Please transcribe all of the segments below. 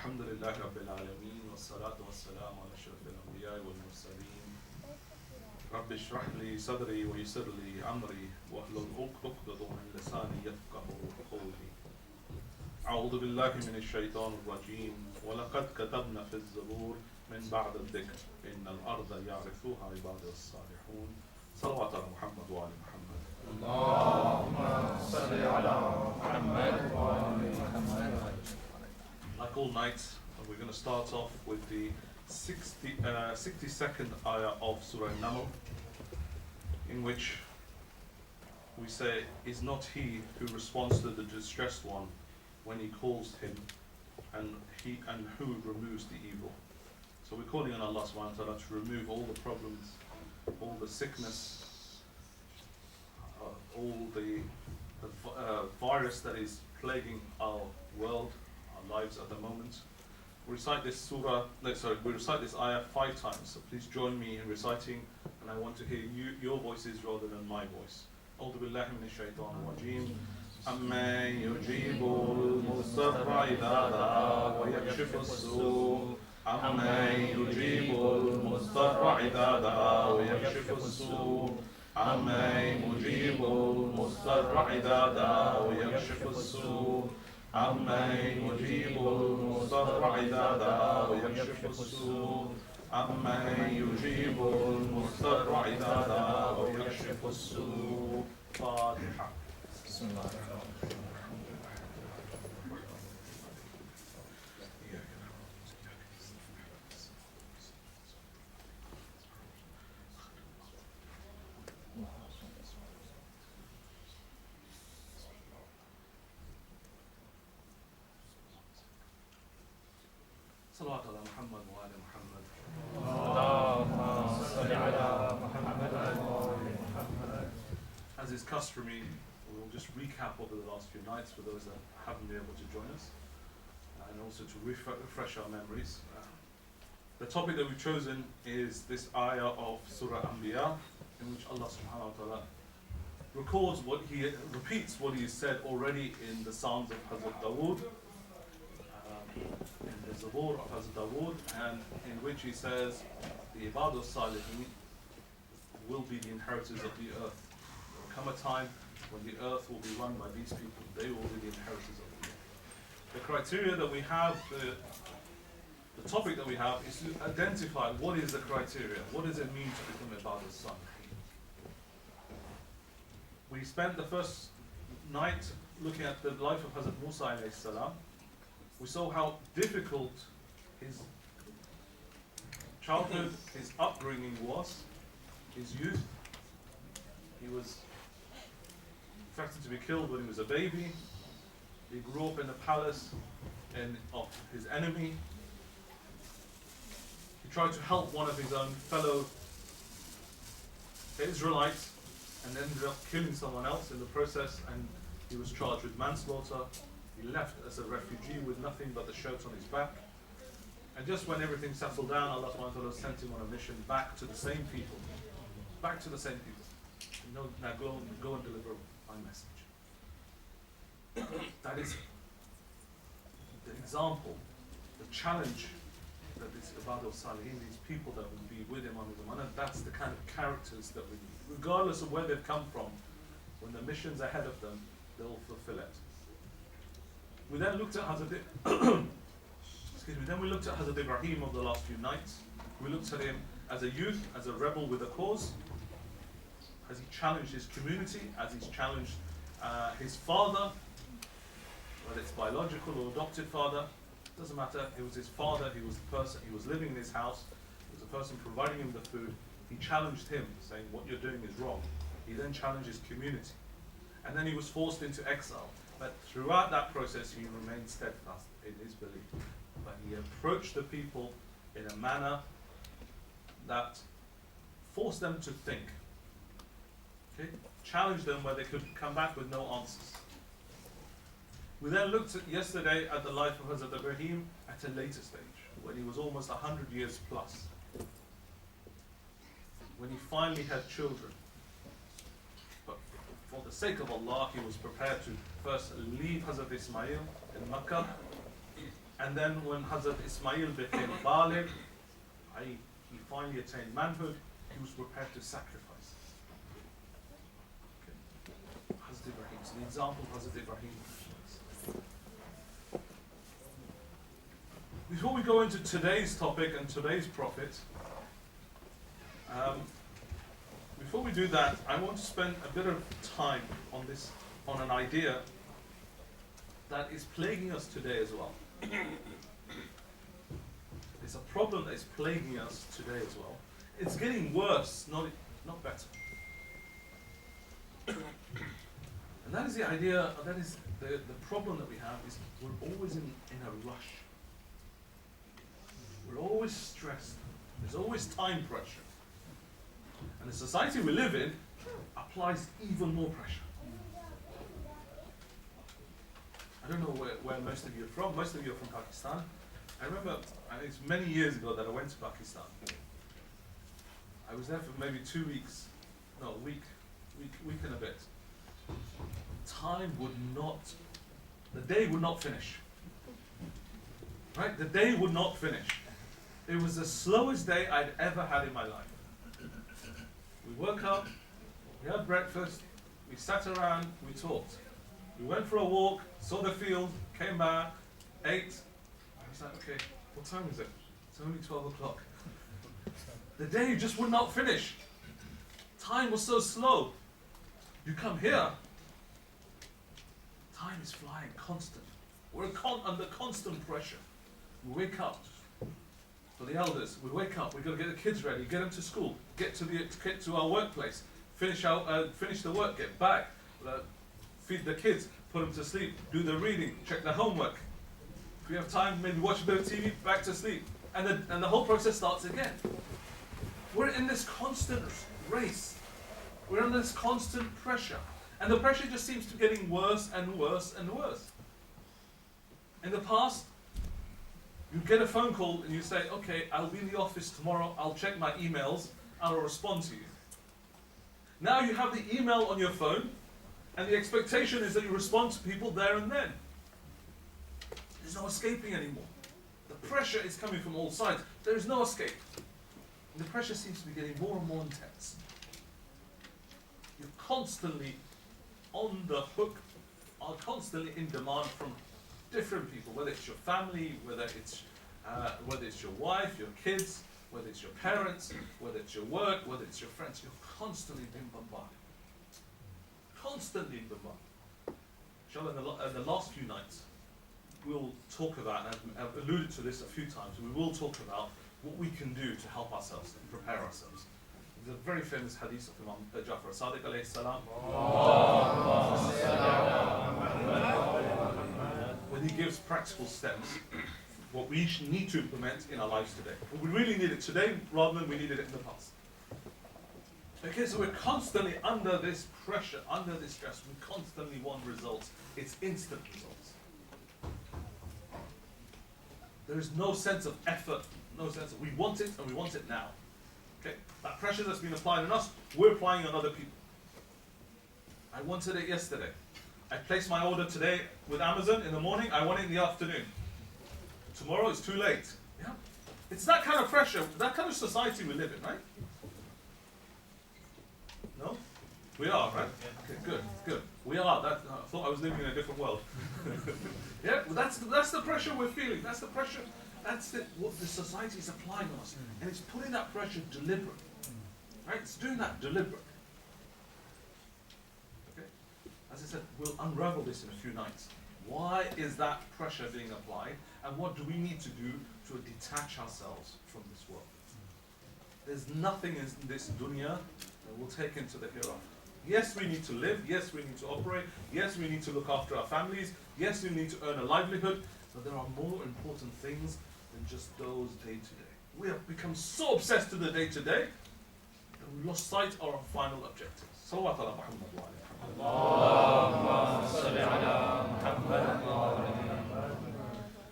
الحمد لله رب العالمين والصلاة والسلام على أشرف الأنبياء والمرسلين رب اشرح لي صدري ويسر لي أمري واحلل عقدة من لساني يفقه قولي أعوذ بالله من الشيطان الرجيم ولقد كتبنا في الزبور من بعد الذكر إن الأرض يعرثها عبادي الصالحون صلوات على محمد وعلى محمد اللهم صل على محمد وعلى محمد. Like all nights, we're going to start off with the 62nd ayah of Surah Naml, in which we say, is not he who responds to the distressed one when he calls him, and who removes the evil. So we're calling on Allah subhanahu wa ta'ala to remove all the problems, all the sickness, all the virus that is plaguing our world, our lives at the moment. We recite this we recite this ayah 5 times, so please join me in reciting, and I want to hear your voices rather than my voice. أعوذ بالله من الشيطان الرجيم أمن يجيب المضطر إذا دعا ويكشف السوء أمن يجيب المضطر إذا دعا ويكشف السوء أمن يجيب المضطر إذا دعا ويكشف السوء أمن يجيب المضطر إذا دعا ويكشف السوء أمن يجيب المضطر إذا دعا ويكشف السوء. فاتحة. بسم الله الرحمن الرحيم. صلوات على محمد وآل محمد. اللهم صل على محمد وآل محمد. As is customary, we'll just recap over the last few nights for those that haven't been able to join us, and also to refresh our memories. The topic that we've chosen is this ayah of Surah Anbiya, in which Allah subhanahu wa ta'ala repeats what he said already in the Psalms of Hazrat Dawood, in the Zabur of Hazrat Dawood, and in which he says the Ibadah Salihin will be the inheritors of the earth. There will come a time when the earth will be run by these people. They will be the inheritors of the earth. The criteria that we have, the topic that we have, is to identify what is the criteria. What does it mean to become Ibadah Salihin? We spent the first night looking at the life of Hazrat Musa alayhi salam. We saw how difficult his childhood, his upbringing was, his youth. He was expected to be killed when he was a baby. He grew up in the palace of his enemy. He tried to help one of his own fellow Israelites and ended up killing someone else in the process, and he was charged with manslaughter. He left as a refugee with nothing but the shirt on his back. And just when everything settled down, Allah subhanahu wa ta'ala sent him on a mission back to the same people. Back to the same people. Now go and deliver my message. That is the example, the challenge that is Ibadah Salihin, these people that will be with him on the Zaman, that's the kind of characters that we need. Regardless of where they've come from, when the mission's ahead of them, they'll fulfill it. We then looked at Hazrat we looked at Hazrat Ibrahim over the last few nights. We looked at him as a youth, as a rebel with a cause, as he challenged his community, as he's challenged his father, whether it's biological or adopted father, doesn't matter. It was his father, he was the person, he was living in his house, he was the person providing him the food. He challenged him, saying, what you're doing is wrong. He then challenged his community. And then he was forced into exile. But throughout that process, he remained steadfast in his belief. But he approached the people in a manner that forced them to think. Okay? Challenged them where they could come back with no answers. We then looked at yesterday at the life of Hazrat Ibrahim at a later stage, when he was almost 100 years plus. When he finally had children. But for the sake of Allah, he was prepared to first leave Hazrat Ismail in Makkah And then when Hazrat Ismail became Baligh, he finally attained manhood, he was prepared to sacrifice. Okay. Hazrat Ibrahim, so the example of Hazrat Ibrahim. Before we go into today's topic and today's prophet, before we do that, I want to spend a bit of time on an idea that is plaguing us today as well. It's a problem that is plaguing us today as well. It's getting worse, not better. And that is the idea, that is the problem that we have, is we're always in a rush. We're always stressed. There's always time pressure. And the society we live in applies even more pressure. I don't know where most of you are from. Most of you are from Pakistan. I remember, it's many years ago that I went to Pakistan. I was there for maybe 2 weeks, no, a week and a bit. The day would not finish. Right? The day would not finish. It was the slowest day I'd ever had in my life. We woke up, we had breakfast, we sat around, we talked. We went for a walk, saw the field, came back, ate. I was like, okay, what time is it? It's only 12 o'clock. The day just would not finish. Time was so slow. You come here, time is flying, constant. We're under constant pressure. We wake up. For the elders, we wake up, we've got to get the kids ready, get them to school, get to our workplace, finish the work, get back, feed the kids, put them to sleep, do the reading, check the homework. If we have time, maybe watch a bit of TV, back to sleep. And the whole process starts again. We're in this constant race. We're under this constant pressure. And the pressure just seems to be getting worse and worse and worse. In the past, you get a phone call and you say, okay, I'll be in the office tomorrow, I'll check my emails, I'll respond to you. Now you have the email on your phone, and the expectation is that you respond to people there and then. There's no escaping anymore. The pressure is coming from all sides. There is no escape. And the pressure seems to be getting more and more intense. You're constantly on the hook, are constantly in demand from different people, whether it's your family, whether it's your wife, your kids, whether it's your parents, whether it's your work, whether it's your friends. You're constantly being bombarded. Constantly bombarded. Inshallah, in the last few nights, we'll talk about, and I've alluded to this a few times, we will talk about what we can do to help ourselves and prepare ourselves. There's a very famous hadith of Imam Jafar Sadiq alayhi salam, when he gives practical steps, what we need to implement in our lives today. We really need it today rather than we needed it in the past. Okay, so we're constantly under this pressure, under this stress. We constantly want results. It's instant results. There is no sense of effort, no sense of, we want it and we want it now. Okay, that pressure that's been applied on us, we're applying on other people. I wanted it yesterday. I placed my order today with Amazon in the morning, I want it in the afternoon. Tomorrow it's too late. Yeah? It's that kind of pressure, that kind of society we live in, right? No? We are, right? Okay, good. We are. I thought I was living in a different world. Yeah, well, that's the pressure we're feeling. That's the pressure. That's what the society is applying on us. And it's putting that pressure deliberate. Right? It's doing that deliberate. Okay? As I said, we'll unravel this in a few nights. Why is that pressure being applied? And what do we need to do to detach ourselves from this world? There's nothing in this dunya that we'll take into the hereafter. Yes, we need to live. Yes, we need to operate. Yes, we need to look after our families. Yes, we need to earn a livelihood. But there are more important things than just those day to day. We have become so obsessed to the day to day that we lost sight of our final objectives. Salawat ala Muhammad wa alayhi.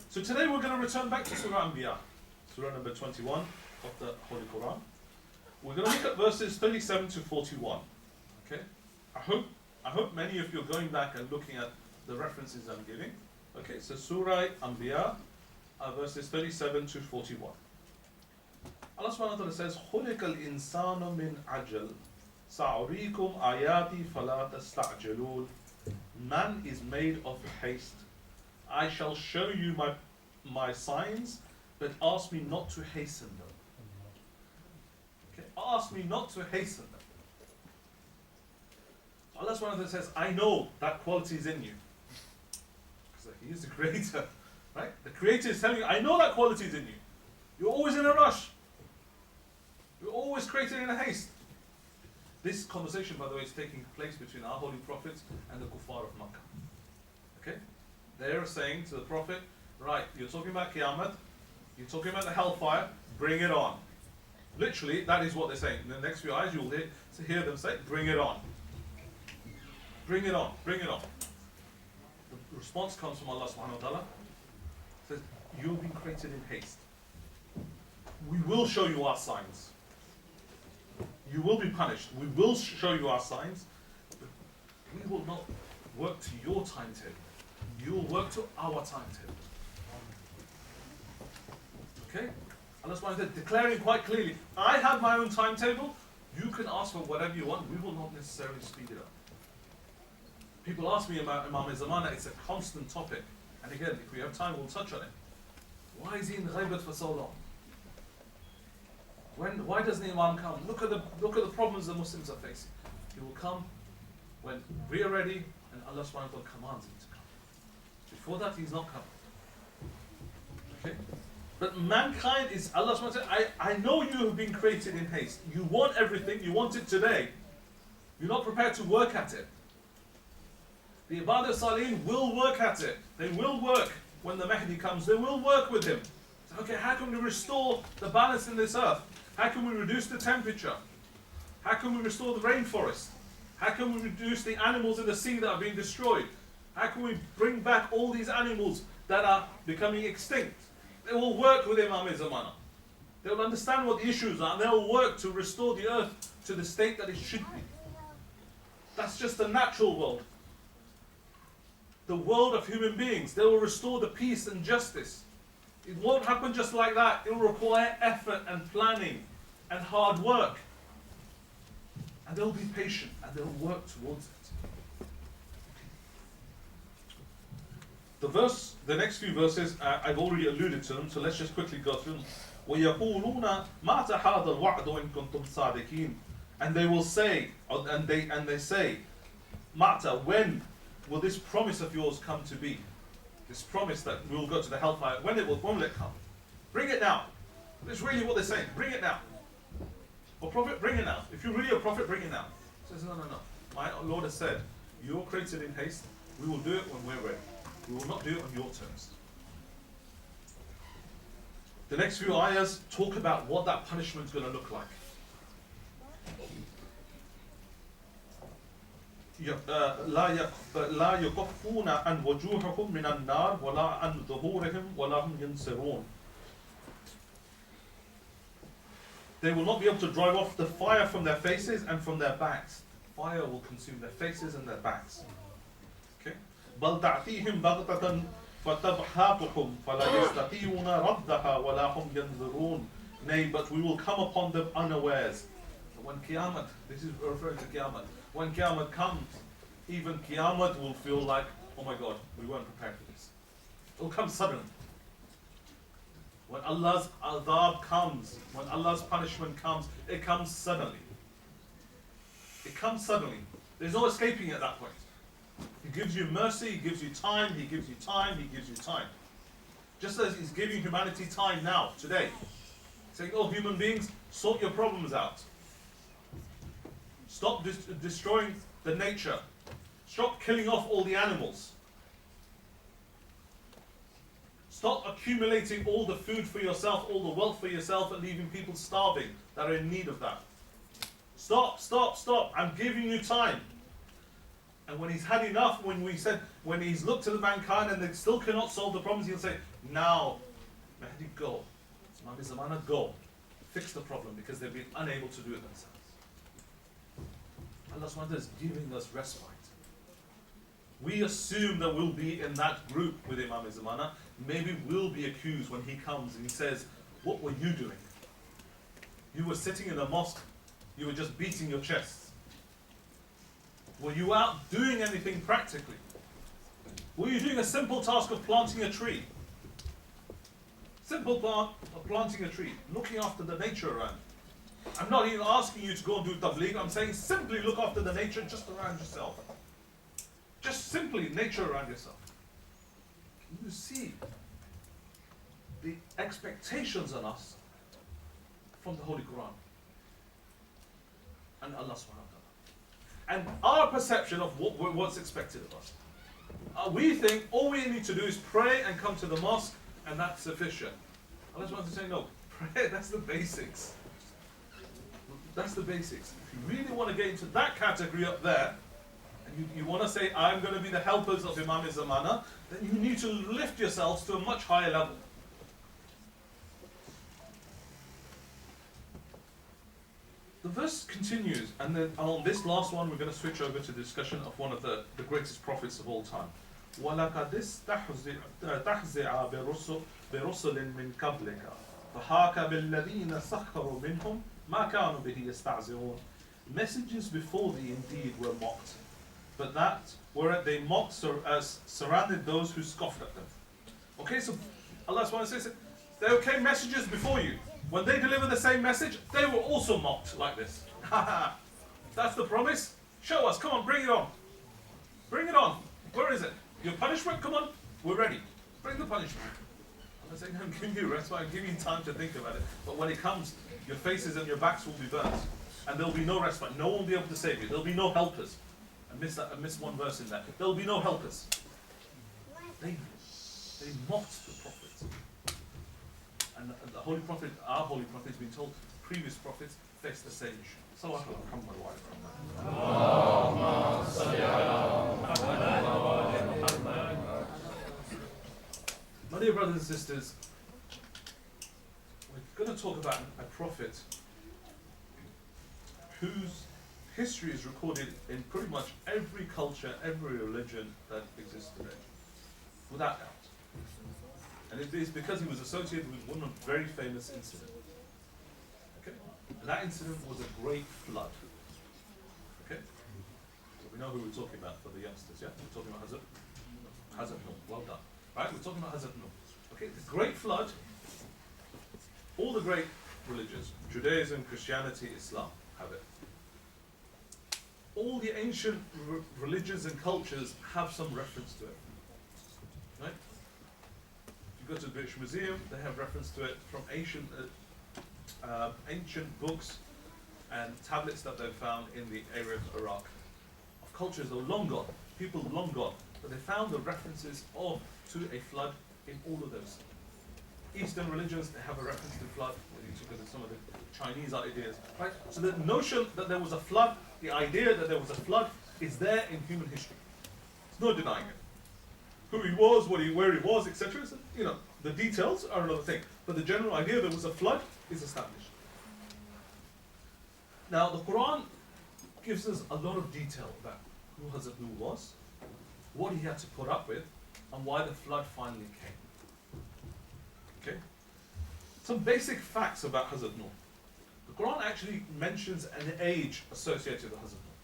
So today we're going to return back to Surah Anbiya, Surah number 21 of the Holy Quran. We're going to look at verses 37 to 41. Okay? I hope many of you are going back and looking at the references I'm giving. Okay, so Surah Anbiya, verses 37 to 41. Allah subhanahu wa ta'ala says, خُلِقَ الْإِنسَانُ مِنْ عَجَلٍ سَأُرِيكُمْ آيَاتِي فَلَا تَسْتَعْجِلُونَ. Man is made of haste. I shall show you my signs, but ask me not to hasten them. Okay? Ask me not to hasten them. Allah subhanahu wa ta'ala says, I know that quality is in you. Because He is the creator. Right? The creator is telling you, I know that quality is in you. You're always in a rush. You're always creating in a haste. This conversation, by the way, is taking place between our holy prophets and the kuffar of Makkah. Okay? They're saying to the Prophet, right, you're talking about Qiyamah, you're talking about the hellfire, bring it on. Literally, that is what they're saying. In the next few ayahs, you'll hear them say, bring it on. Bring it on, bring it on. The response comes from Allah subhanahu wa ta'ala. It says, you've been created in haste. We will show you our signs. You will be punished. We will show you our signs. But we will not work to your timetable. You will work to our timetable. Okay? Allah subhanahu wa ta'ala declaring quite clearly, I have my own timetable. You can ask for whatever you want. We will not necessarily speed it up. People ask me about Imam Zamana. It's a constant topic. And again, if we have time, we'll touch on it. Why is he in Ghaibat for so long? Why doesn't the Imam come? Look at the problems the Muslims are facing. He will come when we are ready and Allah subhanahu wa ta'ala commands him to come. Before that, he's not coming. Okay? But mankind is, Allah subhanahu wa ta'ala, I know you have been created in haste. You want everything, you want it today. You're not prepared to work at it. The Ibadah Salihin will work at it. They will work when the Mahdi comes. They will work with him. So, okay, how can we restore the balance in this earth? How can we reduce the temperature? How can we restore the rainforest? How can we reduce the animals in the sea that are being destroyed? How can we bring back all these animals that are becoming extinct? They will work with Imam Zamana. They will understand what the issues are and they will work to restore the earth to the state that it should be. That's just the natural world. The world of human beings. They will restore the peace and justice. It won't happen just like that. It will require effort and planning and hard work. And they'll be patient and they'll work towards it. The next few verses, I've already alluded to them, so let's just quickly go through them. وَيَقُولُونَ مَاتَ هَذَا الْوَعْدُ إِن كُنتُمْ صَادِقِينَ. And they will say, and they say, Mata, when will this promise of yours come to be? This promise that we will go to the hellfire, when will it come? Bring it now. That's really what they're saying. Bring it now. Or prophet, bring it now. If you're really a prophet, bring it now. He says, no. My Lord has said, you're created in haste. We will do it when we're ready. We will not do it on your terms. The next few ayahs talk about what that punishment is going to look like. لا يكفون عن وجوههم من النار ولا عن ظهورهم ولا هم ينصرون. They will not be able to drive off the fire from their faces and from their backs. Fire will consume their faces and their backs. Okay? بل تأتيهم بغتة فتبحثهم فلا يستطيعون ردها ولا هم ينظرون. Nay, but we will come upon them unawares. When Qiyamah, this is referring to Qiyamah. When Qiyamah comes, even Qiyamah will feel like, oh my God, we weren't prepared for this. It will come suddenly. When Allah's adhab comes, when Allah's punishment comes, it comes suddenly. It comes suddenly. There's no escaping at that point. He gives you mercy, He gives you time, He gives you time, He gives you time. Just as He's giving humanity time now, today. Saying, oh human beings, sort your problems out. Stop destroying the nature. Stop killing off all the animals. Stop accumulating all the food for yourself, all the wealth for yourself, and leaving people starving that are in need of that. Stop. I'm giving you time. And when He's had enough, when He's looked to the mankind and they still cannot solve the problems, He'll say, now, Mahdi, go. Imam Zamana, go. Fix the problem because they've been unable to do it themselves. Allah subhanahu wa ta'ala is giving us respite. We assume that we'll be in that group with Imam Zamana. Maybe we'll be accused when he comes and he says, what were you doing? You were sitting in a mosque, you were just beating your chests. Were you out doing anything practically? Were you doing a simple task of planting a tree? Simple plant of planting a tree, looking after the nature around. I'm not even asking you to go and do tabligh, I'm saying simply look after the nature just around yourself. Just simply nature around yourself. You see the expectations on us from the Holy Quran and Allah subhanahu wa ta'ala. And our perception of what's expected of us. We think all we need to do is pray and come to the mosque and that's sufficient. Allah subhanahu wa ta'ala is saying, no, pray, that's the basics. That's the basics. If you really want to get into that category up there, and you want to say, I'm going to be the helpers of Imam Zamana, then you need to lift yourselves to a much higher level. The verse continues, and then on this last one, we're going to switch over to the discussion of one of the greatest prophets of all time. وَلَقَدِ اسْتَحْزِعَ بِرُسُلٍ مِّن قَبْلِكَ فَحَاكَ بِالَّذِينَ سَخَّرُوا مِنْهُمْ مَا كَانُوا بِهِ يَسْتَعْزِعُونَ. Messages before thee indeed were mocked, but that whereat they mocked surrounded those who scoffed at them. Okay, so Allah subhanahu wa ta'ala says, there came messages before you. When they delivered the same message, they were also mocked like this. That's the promise? Show us, come on, bring it on. Bring it on. Where is it? Your punishment, come on, we're ready. Bring the punishment. I'm saying, I'm giving you rest, I'm giving you time to think about it. But when it comes, your faces and your backs will be burnt. And there'll be no respite. No one will be able to save you. There'll be no helpers. I missed one verse in there. There'll be no helpers. They mocked the prophets. And the Holy Prophet, our Holy Prophet, has been told previous prophets faced the same issue. Salawatu Muhammad wa my dear brothers and sisters, we're going to talk about a prophet whose history is recorded in pretty much every culture, every religion that exists today, without doubt. And it is because he was associated with one very famous incident. Okay? And that incident was a great flood. Okay? So we know who we're talking about for the youngsters, yeah? We're talking about Hazrat Nuh. Well done. Right? We're talking about Hazrat Nuh. Okay? The great flood, all the great religions, Judaism, Christianity, Islam, have it. All the ancient religions and cultures have some reference to it. Right? If you go to the British Museum, they have reference to it from ancient books and tablets that they've found in the area of Iraq. Of cultures that are long gone, people long gone, but they found the references to a flood in all of those. Eastern religions, they have a reference to flood, when you look at some of the Chinese ideas. Right? So the notion that there was a flood, the idea that there was a flood, is there in human history. There's no denying it. Who he was, where he was, etc. So, the details are another thing. But the general idea there was a flood is established. Now the Quran gives us a lot of detail about who Hazrat Nuh was, what he had to put up with, and why the flood finally came. Okay? Some basic facts about Hazrat Nuh. The Quran actually mentions an age associated with Hazrat Nuh.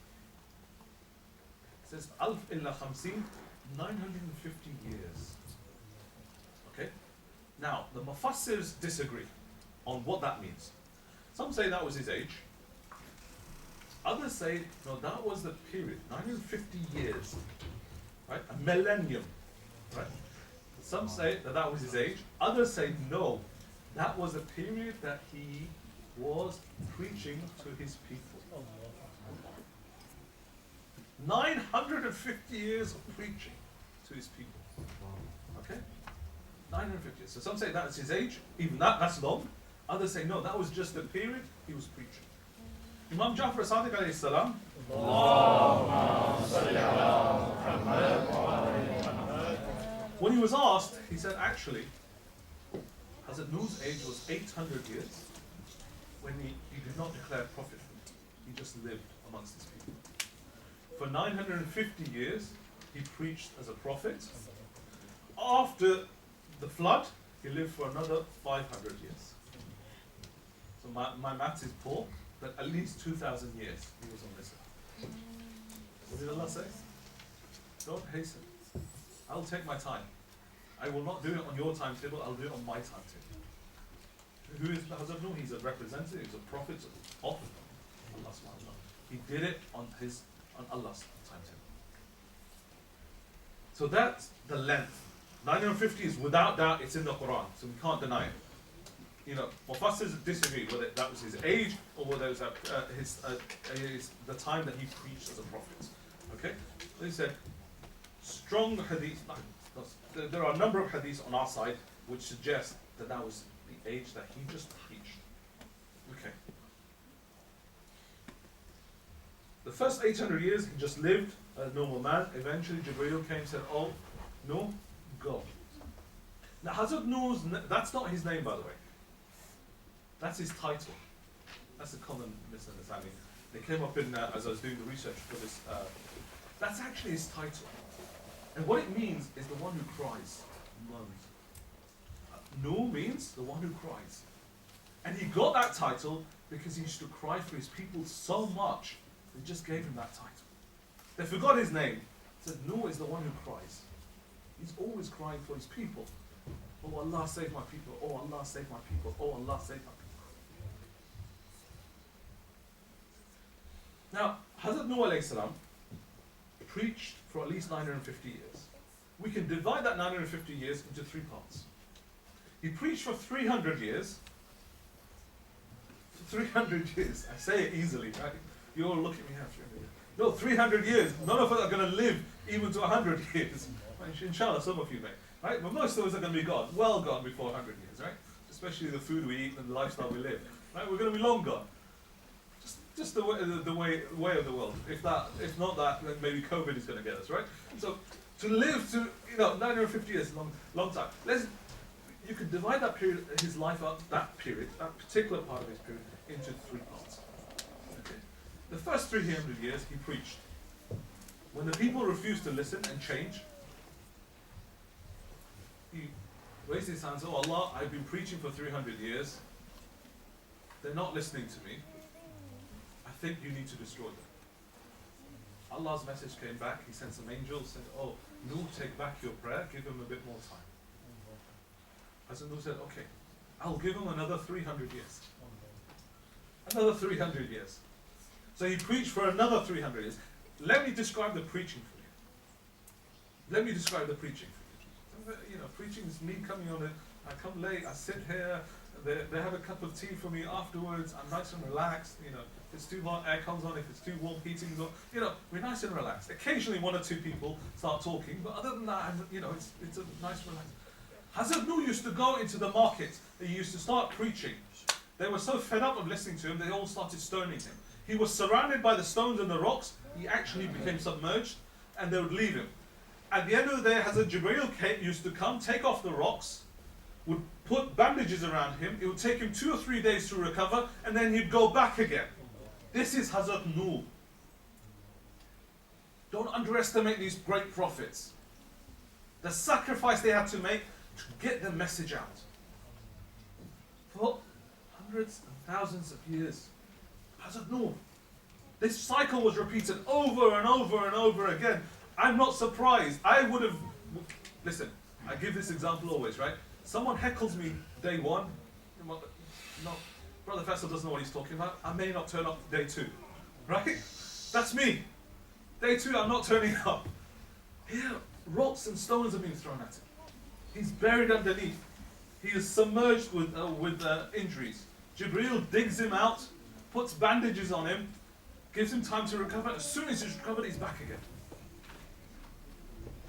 It says, Alf illa khamsin, 950 years. Okay? Now, the Mufassirs disagree on what that means. Some say that was his age. Others say, no, that was the period, 950 years. Right? A millennium. Right? Some say that was his age. Others say, no, that was a period that he was preaching to his people. 950 years of preaching to his people. Okay? 950 years. So some say that's his age, even that's long. Others say, no, that was just the period he was preaching. Imam Ja'far Sadiq alayhi salam, when he was asked, he said, actually, Hazrat Nuh's age was 800 years when he did not declare prophethood. He just lived amongst his people. For 950 years, he preached as a prophet. After the flood, he lived for another 500 years. So my maths is poor, but at least 2,000 years he was on this earth. What did Allah say? Don't hasten. I'll take my time. I will not do it on your timetable, I'll do it on my timetable. Who is Hazrat Nuh? He's a representative, he's a prophet of Allah subhanahu wa ta'ala. He did it on Allah's timetable. So that's the length. 950 is without doubt, it's in the Quran, so we can't deny it. You know, Mufassirs disagree whether that was his age or whether it was the time that he preached as a prophet. Okay? They said, strong hadith, there are a number of hadiths on our side which suggest that that was the age that he just preached. Okay. The first 800 years, he just lived a normal man. Eventually, Jibreel came and said, oh, no, go. Now, Hazrat Nuh's, that's not his name, by the way. That's his title. That's a common misunderstanding. They came up in, as I was doing the research for this, that's actually his title. And what it means is the one who cries, moans. Nuh means the one who cries. And he got that title because he used to cry for his people so much, they just gave him that title. They forgot his name. Said Nuh is the one who cries. He's always crying for his people. Oh Allah, save my people. Oh Allah, save my people. Oh Allah, save my people. Now, Hazrat Nuh alayhi salam preached for at least 950 years. We can divide that 950 years into three parts. He preached for 300 years. For 300 years. I say it easily, right? You all look at me, 300 years. No, 300 years. None of us are going to live even to 100 years. Inshallah, some of you may. Right? But most of us are going to be gone. Well gone before 100 years, right? Especially the food we eat and the lifestyle we live. Right? We're going to be long gone. Just the way of the world. If not that, then maybe COVID is going to get us, right? So to live to 950 years, long time. You could divide that period, his life up, that particular part of his period, into three parts. Okay. The first 300 years he preached. When the people refused to listen and change, he raised his hands, oh Allah, I've been preaching for 300 years. They're not listening to me. I think you need to destroy them. Allah's message came back. He sent some angels, said, oh, Nuh, take back your prayer, give him a bit more time. Hazrat Nuh said, okay, I'll give him another 300 years. Another 300 years. So he preached for another 300 years. Let me describe the preaching for you. Let me describe the preaching for you. You know, preaching is me coming on it. I come late, I sit here, they have a cup of tea for me afterwards, I'm nice and relaxed. You know, if it's too hot, air comes on, if it's too warm, heating's on. You know, we're nice and relaxed. Occasionally one or two people start talking, but other than that, it's a nice relaxed. Hazrat Nuh used to go into the market, he used to start preaching. They were so fed up of listening to him, they all started stoning him. He was surrounded by the stones and the rocks, he actually became submerged, and they would leave him. At the end of the day, Hazrat Jibreel used to come, take off the rocks, would put bandages around him, it would take him 2 or 3 days to recover, and then he'd go back again. This is Hazrat Nuh. Don't underestimate these great prophets. The sacrifice they had to make to get the message out. For hundreds and thousands of years. Hazrat Nuh. This cycle was repeated over and over and over again. I'm not surprised. I would have... Listen, I give this example always, right? Someone heckles me day one. No, Brother Faisal doesn't know what he's talking about. I may not turn up day 2. Right? That's me. Day 2, I'm not turning up. Here, rocks and stones are being thrown at him. He's buried underneath. He is submerged with injuries. Jibreel digs him out, puts bandages on him, gives him time to recover. As soon as he's recovered, he's back again.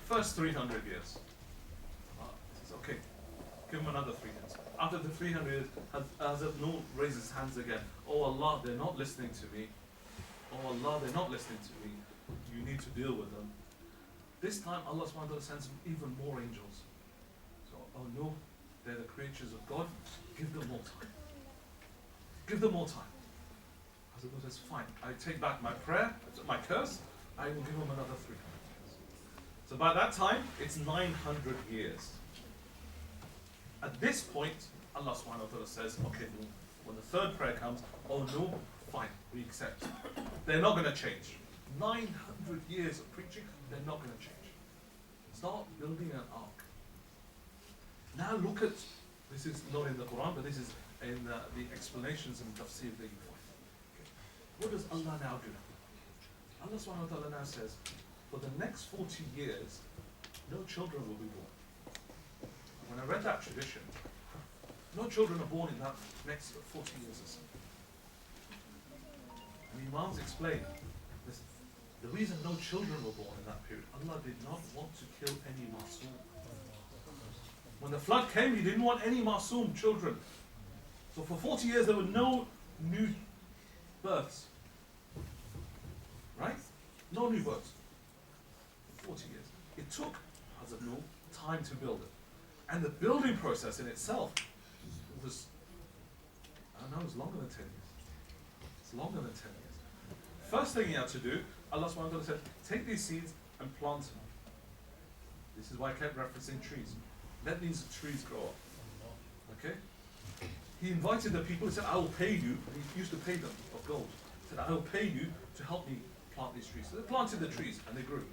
First 300 years. Says, okay, give him another 3 years. After the 300 years, Hazrat Nuh raises his hands again. Oh Allah, they're not listening to me. Oh Allah, they're not listening to me. You need to deal with them. This time Allah subhanahu wa ta'ala sends even more angels. So, oh no, they're the creatures of God. Give them more time. Give them more time. Hazrat Nuh says, fine, I take back my prayer, my curse. I will give them another 300 years. So by that time, it's 900 years. At this point, Allah subhanahu wa ta'ala says, okay, no. When the third prayer comes, oh no, fine, we accept. They're not going to change. 900 years of preaching, they're not going to change. Start building an ark. Now look at, this is not in the Quran, but this is in the explanations and tafsir that you find. Okay. What does Allah now do? Allah subhanahu wa ta'ala now says, for the next 40 years, no children will be born. When I read that tradition, no children are born in that next 40 years or so. And the Imams explain this, the reason no children were born in that period, Allah did not want to kill any masoom. When the flood came, He didn't want any masoom children. So for 40 years there were no new births. Right? No new births. 40 years. It took Hazrat Nuh time to build it. And the building process in itself was, I don't know, it was longer than 10 years. It's longer than 10 years. First thing you had to do, Allah subhanahu wa ta'ala said, take these seeds and plant them. This is why I kept referencing trees. Let these trees grow up. Okay? He invited the people, he said, I will pay you. He used to pay them of gold. He said, I will pay you to help me plant these trees. So they planted the trees and they grew.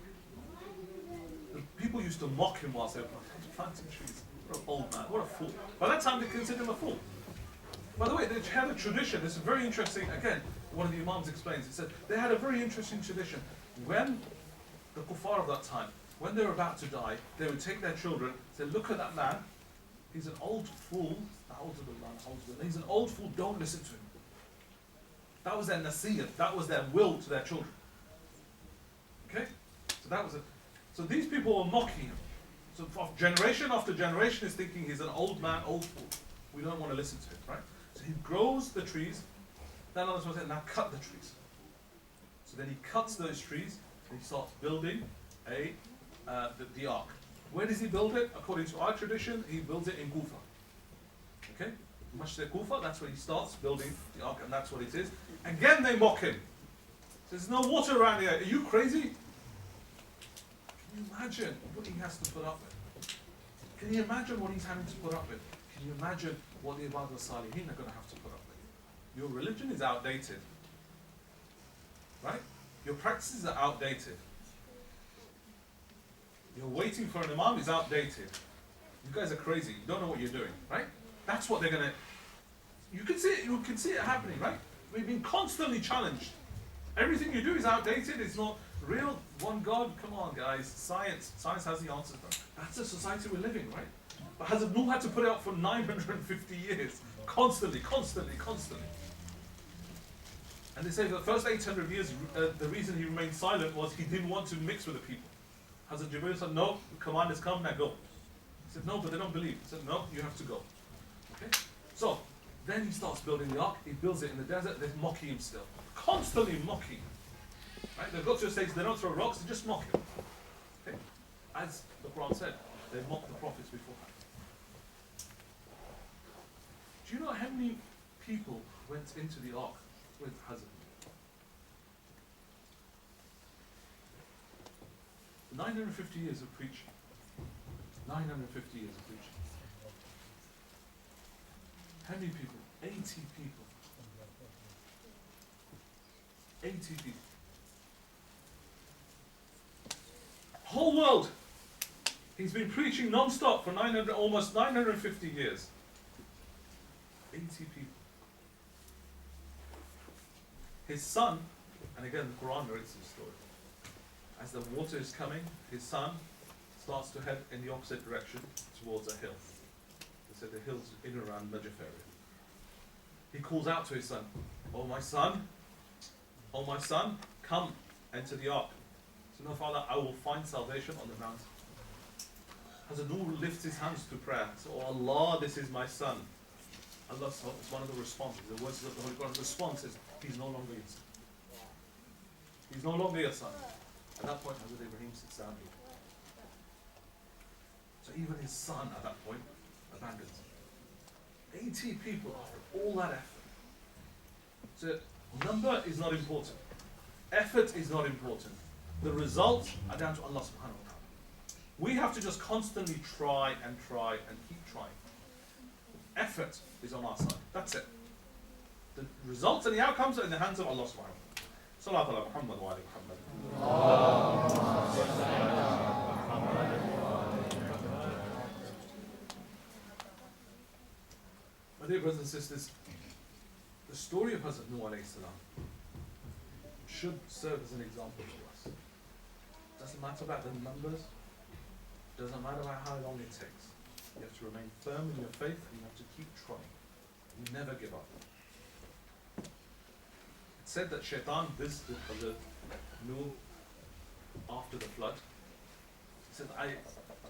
The people used to mock him whilst they were planting trees. What an old man, what a fool. By that time they considered him a fool. By the way, they had a tradition, this is very interesting, again, one of the Imams explains, he said, they had a very interesting tradition. When the kuffar of that time, when they were about to die, they would take their children, say, look at that man, he's an old fool, he's an old fool, don't listen to him. That was their nasiyah, that was their will to their children. Okay? So that was it. So these people were mocking him. So generation after generation is thinking he's an old man, old fool. We don't want to listen to him, right? So he grows the trees, then Allah said, now cut the trees. So then he cuts those trees, and he starts building the ark. Where does he build it? According to our tradition, he builds it in Kufa. Okay? Masjid Kufa, that's where he starts building the ark, and that's what it is. Again they mock him. There's no water around here. Are you crazy? Can you imagine what he has to put up with? Can you imagine what he's having to put up with? Can you imagine what the Ibad al-Salihin are going to have to put up with? Your religion is outdated. Right? Your practices are outdated. You're waiting for an imam is outdated. You guys are crazy. You don't know what you're doing, right? That's what they're going to... You can see it happening, right? We've been constantly challenged. Everything you do is outdated. It's not real. One God. Come on, guys. Science has the answers. That's the society we're living, right? But Hazrat Nuh had to put it up for 950 years. Constantly. And they say for the first 800 years, the reason he remained silent was he didn't want to mix with the people. Hazrat Jibreel said, no, the command has come, now go. He said, no, but they don't believe. He said, no, you have to go. Okay? So, then he starts building the ark, he builds it in the desert, they're mocking him still. Constantly mocking him. Right? They've got to a stage, they don't throw rocks, they just mock him. Okay? As the Quran said, they mocked the prophets beforehand. Do you know how many people went into the ark with Hazrat? 950 years of preaching. 950 years of preaching. How many people? 80 people. 80 people. Whole world. He's been preaching non-stop for almost 950 years. 80 people. His son, and again the Quran narrates this story. As the water is coming, his son starts to head in the opposite direction towards a hill. They said the hills in and around Najaf area. He calls out to his son, oh my son, come, enter the ark. So no, Father, I will find salvation on the mountain. Hazrat Nuh lifts his hands to prayer. So, oh Allah, this is my son. Allah, it's one of the responses. The words of the Holy Quran response is, he's no longer your son. He's no longer your son. At that point, Hazrat Ibrahim sits down here. So even his son at that point abandons him. 80 people after all that effort. So number is not important. Effort is not important. The results are down to Allah subhanahu wa ta'ala. We have to just constantly try and keep trying. Effort is on our side. That's it. The results and the outcomes are in the hands of Allah subhanahu wa ta'ala. Salatu ala Muhammad wa ala Muhammad. My dear brothers and sisters, the story of Hazrat Nuh alayhi salam should serve as an example to us. Doesn't matter about the numbers, doesn't matter about how long it takes. You have to remain firm in your faith and you have to keep trying. You never give up. It said that Shaitan visited Hazrat Nuh after the flood. He said, I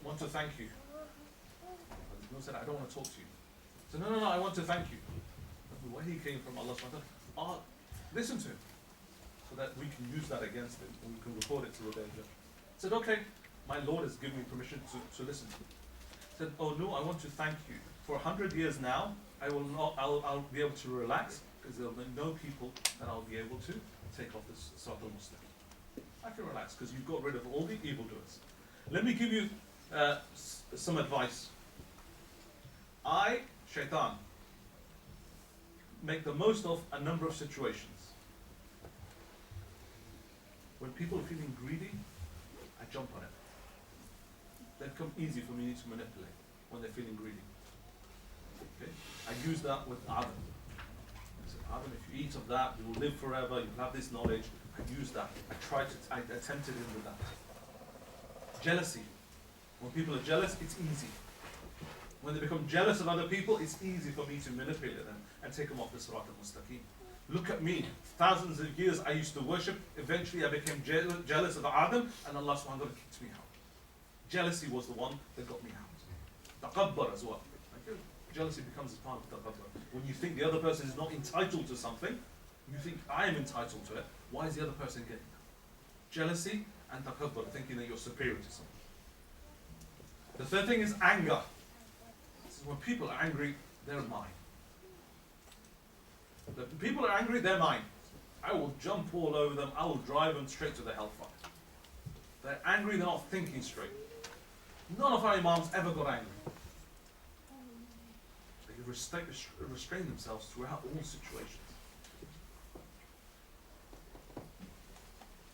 want to thank you. Hazrat Nuh said, I don't want to talk to you. He said, no, I want to thank you. Where he came from, Allah subhanahu wa ta'ala, listen to him, so that we can use that against him, and we can report it to the day of judgment. He said, okay, my Lord has given me permission to listen to you. He said, oh no, I want to thank you. For 100 years now, I'll be able to relax, because there will be no people that I'll be able to take off this Sirat al-Mustaqim. I can relax, because you've got rid of all the evildoers. Let me give you some advice. Shaitan, make the most of a number of situations. When people are feeling greedy, I jump on it. They become easy for me to manipulate when they're feeling greedy. Okay? I use that with Adam. I said, Adam, if you eat of that, you will live forever, you will have this knowledge. I use that. I attempted him with that. Jealousy. When people are jealous, it's easy. When they become jealous of other people, it's easy for me to manipulate them and take them off the Sirat al-Mustaqim. Look at me. Thousands of years I used to worship. Eventually I became jealous of Adam, and Allah subhanahu wa ta'ala kicked me out. Jealousy was the one that got me out. Taqabbar as well. Okay? Jealousy becomes a part of taqabbar. When you think the other person is not entitled to something, you think I am entitled to it, why is the other person getting that? Jealousy and taqabbar, thinking that you're superior to someone. The third thing is anger. When people are angry, they're mine. The people are angry, they're mine. I will jump all over them. I will drive them straight to the hellfire. They're angry, they're not thinking straight. None of our imams ever got angry. They restrain themselves throughout all situations. It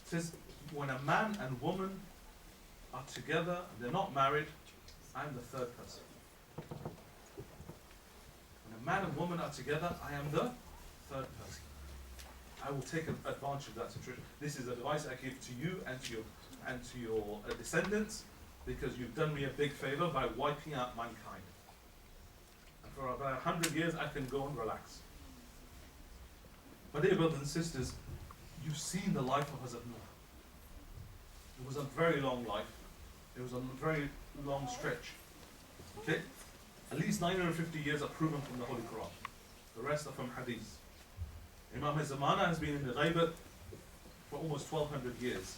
says, when a man and woman are together and they're not married, I'm the third person. When a man and woman are together, I am the third person. I will take advantage of that situation. This is advice I give to you and to your descendants, because you've done me a big favor by wiping out mankind. And for about 100 years, I can go and relax. But dear brothers and sisters, you've seen the life of Hazrat Nuh. It was a very long life. It was a very long stretch. Okay? At least 950 years are proven from the Holy Quran. The rest are from Hadith. Imam Zamana has been in the Ghaibat for almost 1200 years.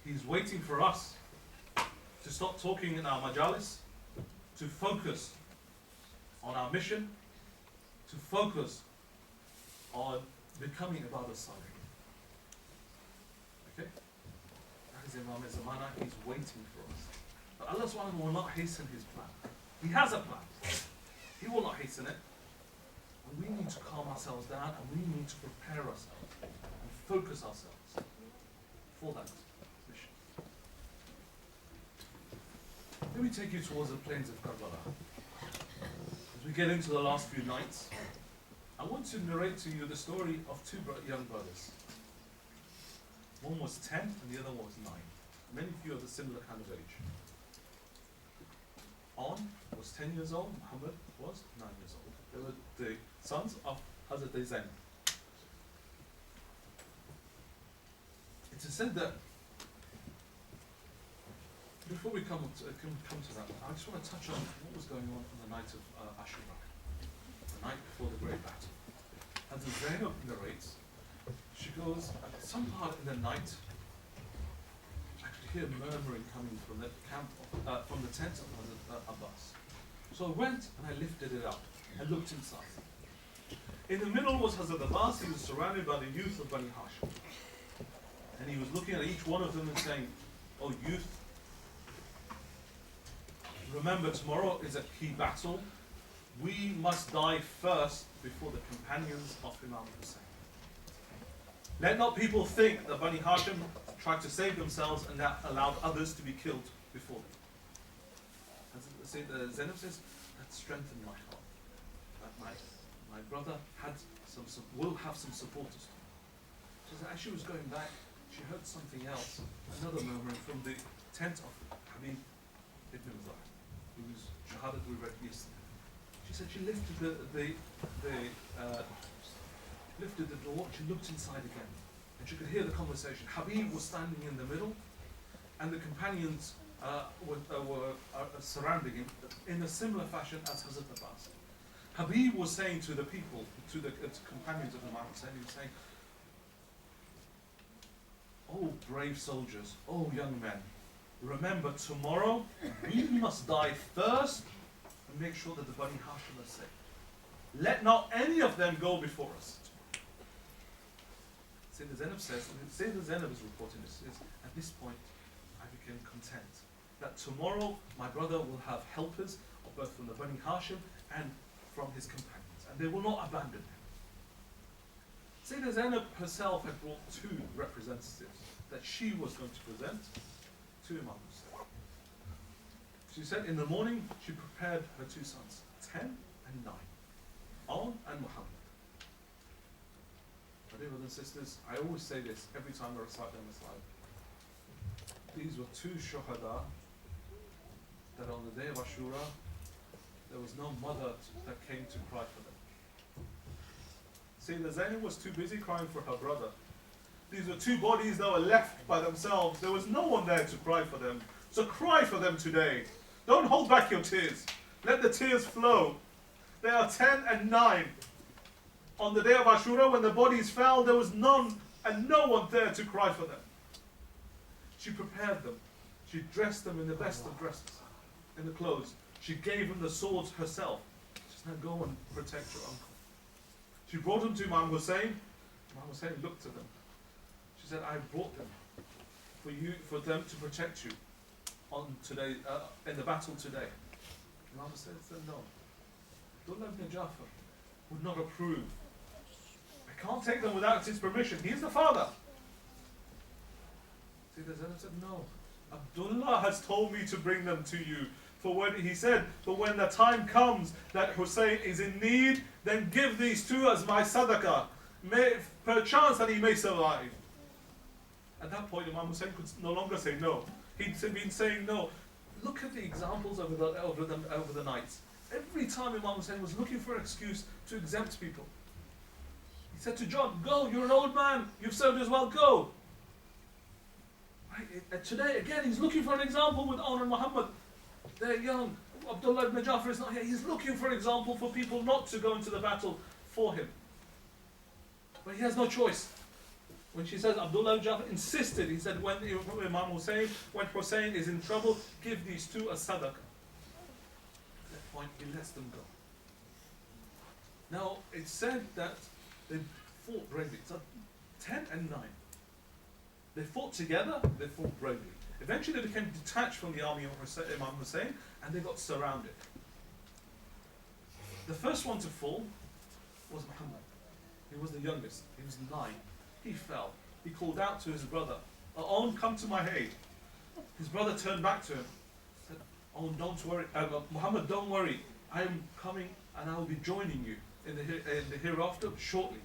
He's waiting for us to stop talking in our majalis, to focus on our mission, to focus on becoming Ibadah Salih. Okay? That is Imam Zamana. He's waiting for us. But Allah subhanahu wa ta'ala will not hasten his plan. He has a plan. He will not hasten it. And we need to calm ourselves down, and we need to prepare ourselves and focus ourselves for that mission. Let me take you towards the plains of Karbala. As we get into the last few nights, I want to narrate to you the story of two young brothers. One was 10 and the other one was 9. Many of you are the similar kind of age. On was 10 years old, Muhammad was 9 years old. They were the sons of Hazrat Zayn. It is said that, before we come to that, I just want to touch on what was going on the night of Ashura, the night before the great battle. Hazrat Zainab narrates, she goes, at some part in the night, I could hear murmuring coming from the camp, from the tent of Hazrat Abbas. So I went and I lifted it up and looked inside. In the middle was Hazrat Abbas. He was surrounded by the youth of Bani Hashim. And he was looking at each one of them and saying, "Oh youth, remember tomorrow is a key battle. We must die first before the companions of Imam Hussein. Let not people think that Bani Hashim tried to save themselves and that allowed others to be killed before them. Zainab says, that strengthened my heart. That my brother will have some supporters. She said, as she was going back, she heard something else, another murmuring from the tent of Habib ibn Zahir, whose shahadat we read yesterday. She said she lifted the door, she looked inside again, and she could hear the conversation. Habib was standing in the middle, and the companions were surrounding him in a similar fashion as Hazrat Abbas. Habib was saying to the people, to the companions of Imam Hussein, he was saying, "Oh brave soldiers, oh young men, remember tomorrow we must die first and make sure that the Bani Hashim are safe. Let not any of them go before us." Sayyidina Zainab says, Sayyidina Zainab is reporting this, says, at this point I became content that tomorrow my brother will have helpers, both from the Bani Hashim and from his companions, and they will not abandon him. Sayyidina Zainab herself had brought two representatives that she was going to present to Imam Hussein. She said in the morning she prepared her two sons, 10 and 9, On and Muhammad. My dear brothers and sisters, I always say this every time I recite them aside. These were two shuhada that on the day of Ashura, there was no mother that came to cry for them. See, Zainab was too busy crying for her brother. These were two bodies that were left by themselves. There was no one there to cry for them. So cry for them today. Don't hold back your tears. Let the tears flow. They are 10 and 9. On the day of Ashura, when the bodies fell, there was none and no one there to cry for them. She prepared them. She dressed them in the best of dresses, in the clothes. She gave them the swords herself. She said, now go and protect your uncle. She brought them to Imam Hussein. Imam Hussein looked at them. She said, I brought them for them to protect you on today, in the battle today. Imam Hussein said, no. Abdullah ibn Jafar would not approve. I can't take them without his permission. He's the father. Sayyidina Zainab said, no. Abdullah has told me to bring them to you. For when he said, but when the time comes that Hussein is in need, then give these two as my sadaqah. Perchance that he may survive. At that point, Imam Hussein could no longer say no. He'd been saying no. Look at the examples over the nights. Every time Imam Hussein was looking for an excuse to exempt people. He said to John, go, you're an old man, you've served as well, go. Right? And today, again, he's looking for an example with On and Muhammad. They're young. Abdullah ibn Jafar is not here. He's looking for an example for people not to go into the battle for him. But he has no choice. When she says, Abdullah ibn Jafar insisted, he said, when Hussein is in trouble, give these two a sadaqah. At that point, he lets them go. Now, it's said that they fought bravely. So 10 and 9. They fought together, they fought bravely. Eventually they became detached from the army of Imam Hussein and they got surrounded. The first one to fall was Muhammad. He was the youngest. He was 9. He fell. He called out to his brother, On, come to my aid. His brother turned back to him. Said, Oh, don't worry. Muhammad, don't worry. I am coming and I will be joining you in the hereafter shortly.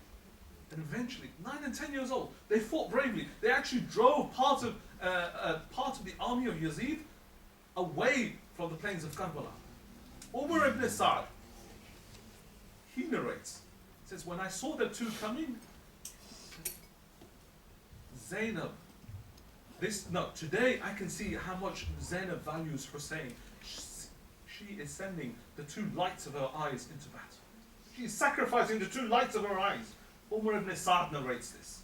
And eventually, 9 and 10 years old, they fought bravely. They actually drove part of the army of Yazid away from the plains of Karbala. Umar ibn Sa'd, he narrates, says, when I saw the two coming, Zainab, today I can see how much Zainab values Hussein. She is sending the two lights of her eyes into battle. She is sacrificing the two lights of her eyes. Umar ibn Sa'd narrates this.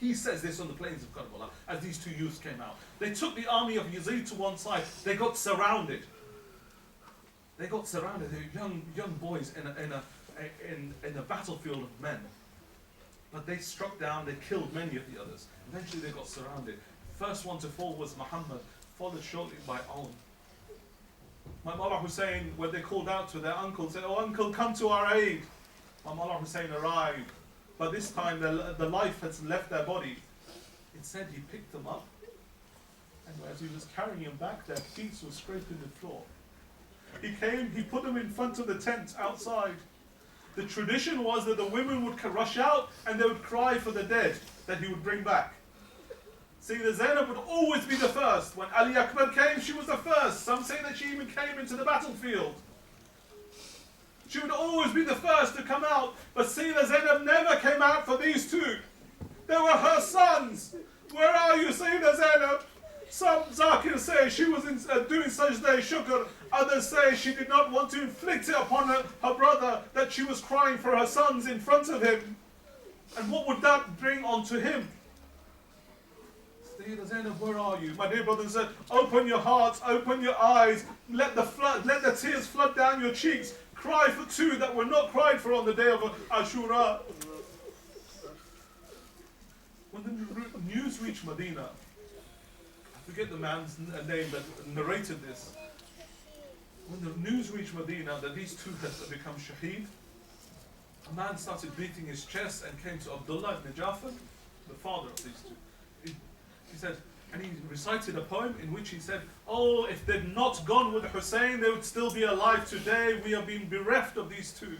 He says this on the plains of Karbala as these two youths came out. They took the army of Yazid to one side. They got surrounded. They got surrounded. They were young boys in a battlefield of men. But they struck down. They killed many of the others. Eventually they got surrounded. First one to fall was Muhammad, followed shortly by On. Mawla Hussein, when they called out to their uncle, said, "Oh uncle, come to our aid." Mawla Hussein arrived, but this time the life has left their body. It said he picked them up, and as he was carrying them back, their feet were scraping the floor. He came, he put them in front of the tent outside. The tradition was that the women would rush out and they would cry for the dead that he would bring back. See, the Zainab would always be the first. When Ali Akbar came, she was the first. Some say that she even came into the battlefield. She would always be the first to come out. But see, the Zainab never came out for these two. They were her sons. Where are you, Sayyida Zainab? Some Zakir say she was doing sajda shukr. Others say she did not want to inflict it upon her brother, that she was crying for her sons in front of him. And what would that bring onto him? Sayyida Zainab, where are you? My dear brothers and sisters, open your hearts, open your eyes, let the tears flood down your cheeks. Cry for two that were not cried for on the day of Ashura. When the news reached Medina, I forget the man's name that narrated this. When the news reached Medina that these two had become shaheed, a man started beating his chest and came to Abdullah ibn Jafar, the father of these two. He said, and he recited a poem in which he said, "Oh, if they'd not gone with Hussein, they would still be alive today. We have been bereft of these two."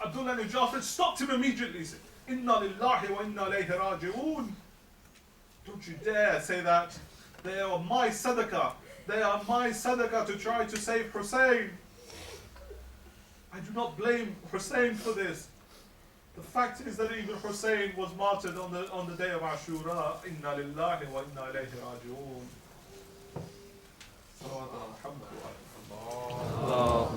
Abdullah ibn Jafar stopped him immediately. He said, "Inna lillahi wa inna ilayhi raji'un." Don't you dare say that. They are my sadaqah. They are my sadaqah to try to save Hussein. I do not blame Hussein for this. The fact is that even Hussein was martyred on the day of Ashura. Inna lillahi wa inna ilayhi raji'un. Salawat ala Muhammad wa ala